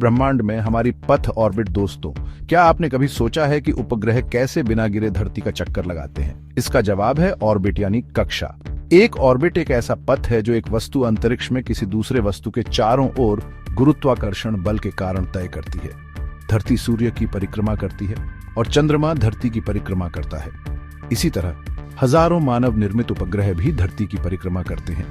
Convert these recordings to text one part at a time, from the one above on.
ब्रह्मांड में हमारी पथ ऑर्बिट दोस्तों, क्या आपने कभी सोचा है कि उपग्रह कैसे बिना गिरे धरती का चक्कर लगाते हैं? इसका जवाब है ऑर्बिट यानी कक्षा। एक ऑर्बिट एक ऐसा पथ है जो एक वस्तु अंतरिक्ष में किसी दूसरे वस्तु के चारों ओर गुरुत्वाकर्षण बल के कारण तय करती है। धरती सूर्य की परिक्रमा करती है और चंद्रमा धरती की परिक्रमा करता है। इसी तरह हजारों मानव निर्मित उपग्रह भी धरती की परिक्रमा करते हैं।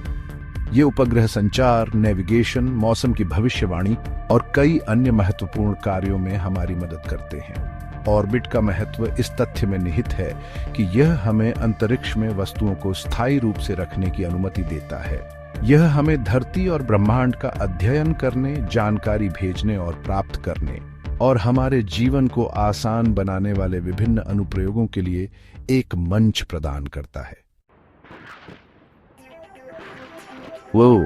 ये उपग्रह संचार, नेविगेशन, मौसम की भविष्यवाणी और कई अन्य महत्वपूर्ण कार्यों में हमारी मदद करते हैं। ऑर्बिट का महत्व इस तथ्य में निहित है कि यह हमें अंतरिक्ष में वस्तुओं को स्थायी रूप से रखने की अनुमति देता है। यह हमें धरती और ब्रह्मांड का अध्ययन करने, जानकारी भेजने और प्राप्त करने और हमारे जीवन को आसान बनाने वाले विभिन्न अनुप्रयोगों के लिए एक मंच प्रदान करता है। वो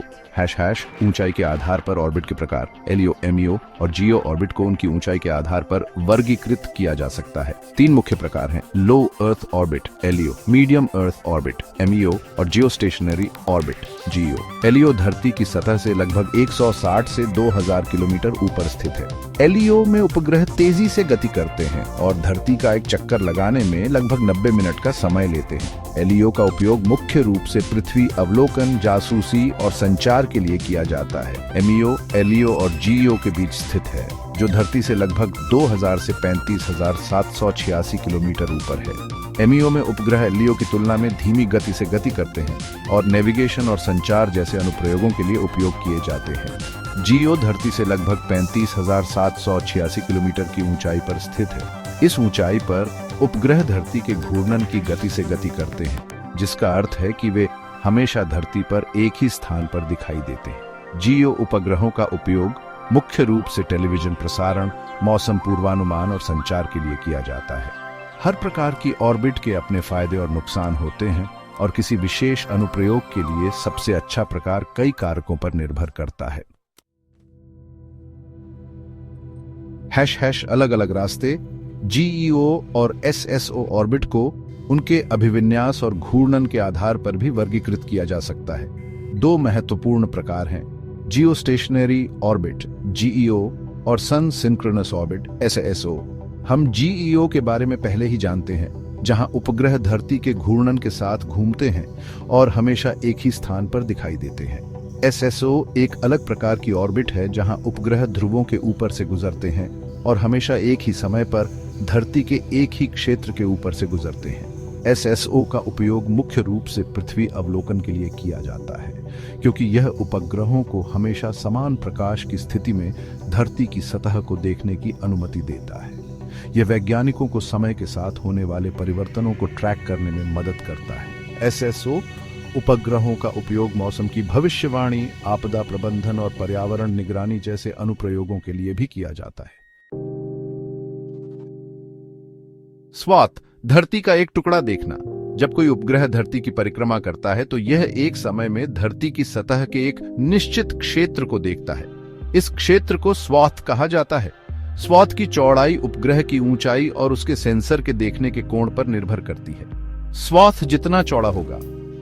ऊंचाई के आधार पर ऑर्बिट के प्रकार एलईओ, एमईओ और जियो ऑर्बिट को उनकी ऊंचाई के आधार पर वर्गीकृत किया जा सकता है। 3 मुख्य प्रकार हैं: low earth orbit LEO, medium earth orbit MEO और geostationary orbit GEO. LEO धरती की सतह से लगभग 160 से 2000 किलोमीटर ऊपर स्थित है। एलईओ में उपग्रह तेजी से गति करते हैं और धरती का एक चक्कर लगाने में लगभग 90 मिनट का समय लेते हैं। एलईओ का उपयोग मुख्य रूप से पृथ्वी अवलोकन, जासूसी और संचार के लिए किया जाता है। एमईओ, एलईओ और जीईओ के बीच स्थित है, जो धरती से लगभग 2000 से 35,786 किलोमीटर ऊपर है। एमईओ में उपग्रह एलईओ की तुलना में धीमी गति से गति करते हैं और नेविगेशन और संचार जैसे अनुप्रयोगों के लिए उपयोग किए जाते हैं। जीईओ धरती से लगभग 35,786 किलोमीटर की ऊंचाई पर स्थित है। इस ऊंचाई पर उपग्रह धरती के घूर्णन की गति से गति करते हैं, जिसका अर्थ है कि वे हमेशा धरती पर एक ही स्थान पर दिखाई देते हैं। जीईओ उपग्रहों का उपयोग मुख्य रूप से टेलीविजन प्रसारण, मौसम पूर्वानुमान और संचार के लिए किया जाता है। हर प्रकार की ऑर्बिट के अपने फायदे और नुकसान होते हैं और किसी विशेष अनुप्रयोग के लिए सबसे अच्छा प्रकार कई कारकों पर निर्भर करता है। अलग अलग रास्ते जीईओ और एसएसओ ऑर्बिट को उनके अभिविन्यास और घूर्णन के आधार पर भी वर्गीकृत किया जा सकता है। 2 महत्वपूर्ण प्रकार हैं: जियो स्टेशनरी ऑर्बिट जीईओ और सन सिंक्रोनस ऑर्बिट एसएसओ। हम जीईओ के बारे में पहले ही जानते हैं, जहां उपग्रह धरती के घूर्णन के साथ घूमते हैं और हमेशा एक ही स्थान पर दिखाई देते हैं। एसएसओ एक अलग प्रकार की ऑर्बिट है, जहां उपग्रह ध्रुवों के ऊपर से गुजरते हैं और हमेशा एक ही समय पर धरती के एक ही क्षेत्र के ऊपर से गुजरते हैं। एसएसओ का उपयोग मुख्य रूप से पृथ्वी अवलोकन के लिए किया जाता है, क्योंकि यह उपग्रहों को हमेशा समान प्रकाश की स्थिति में धरती की सतह को देखने की अनुमति देता है। यह वैज्ञानिकों को समय के साथ होने वाले परिवर्तनों को ट्रैक करने में मदद करता है। एसएसओ उपग्रहों का उपयोग मौसम की भविष्यवाणी, आपदा प्रबंधन और पर्यावरण निगरानी जैसे अनुप्रयोगों के लिए भी किया जाता है। स्वाथ, धरती का एक टुकड़ा देखना। जब कोई उपग्रह धरती की परिक्रमा करता है तो यह एक समय में धरती की सतह के एक निश्चित क्षेत्र को देखता है। इस क्षेत्र को स्वाथ कहा जाता है। स्वाथ की चौड़ाई उपग्रह की ऊंचाई और उसके सेंसर के देखने के कोण पर निर्भर करती है। स्वाथ जितना चौड़ा होगा,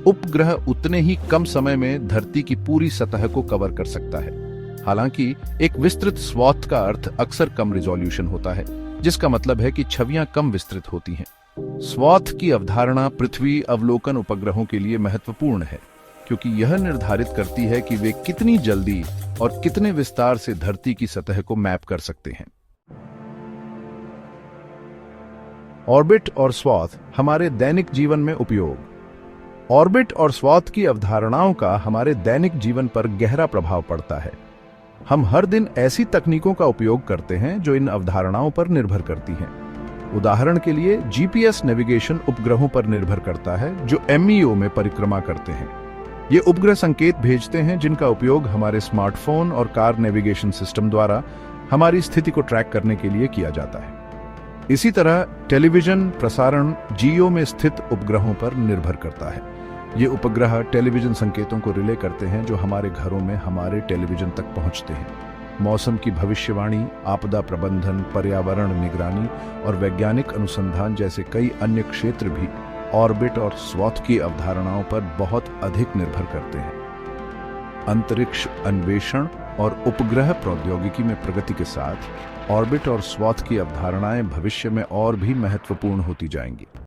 उपग्रह उतने ही कम समय में धरती की पूरी सतह को कवर कर सकता है। हालांकि एक विस्तृत स्वाथ का अर्थ अक्सर कम रिजोल्यूशन होता है, जिसका मतलब है कि छवियां कम विस्तृत होती हैं। स्वाथ की अवधारणा पृथ्वी अवलोकन उपग्रहों के लिए महत्वपूर्ण है, क्योंकि यह निर्धारित करती है कि वे कितनी जल्दी और कितने विस्तार से धरती की सतह को मैप कर सकते हैं। ऑर्बिट और स्वाथ हमारे दैनिक जीवन में उपयोग। ऑर्बिट और स्वाथ की अवधारणाओं का हमारे दैनिक जीवन पर गहरा प्रभाव पड़ता है। हम हर दिन ऐसी तकनीकों का उपयोग करते हैं जो इन अवधारणाओं पर निर्भर करती हैं। उदाहरण के लिए जीपीएस नेविगेशन उपग्रहों पर निर्भर करता है, जो एमईओ में परिक्रमा करते हैं। ये उपग्रह संकेत भेजते हैं जिनका उपयोग हमारे स्मार्टफोन और कार नेविगेशन सिस्टम द्वारा हमारी स्थिति को ट्रैक करने के लिए किया जाता है। इसी तरह टेलीविजन प्रसारण जीईओ में स्थित उपग्रहों पर निर्भर करता है। ये उपग्रह टेलीविजन संकेतों को रिले करते हैं जो हमारे घरों में हमारे टेलीविजन तक पहुंचते हैं। मौसम की भविष्यवाणी, आपदा प्रबंधन, पर्यावरण निगरानी और वैज्ञानिक अनुसंधान जैसे कई अन्य क्षेत्र भी ऑर्बिट और स्वाथ की अवधारणाओं पर बहुत अधिक निर्भर करते हैं। अंतरिक्ष अन्वेषण और उपग्रह प्रौद्योगिकी में प्रगति के साथ ऑर्बिट और स्वॉथ की अवधारणाएं भविष्य में और भी महत्वपूर्ण होती जाएंगी।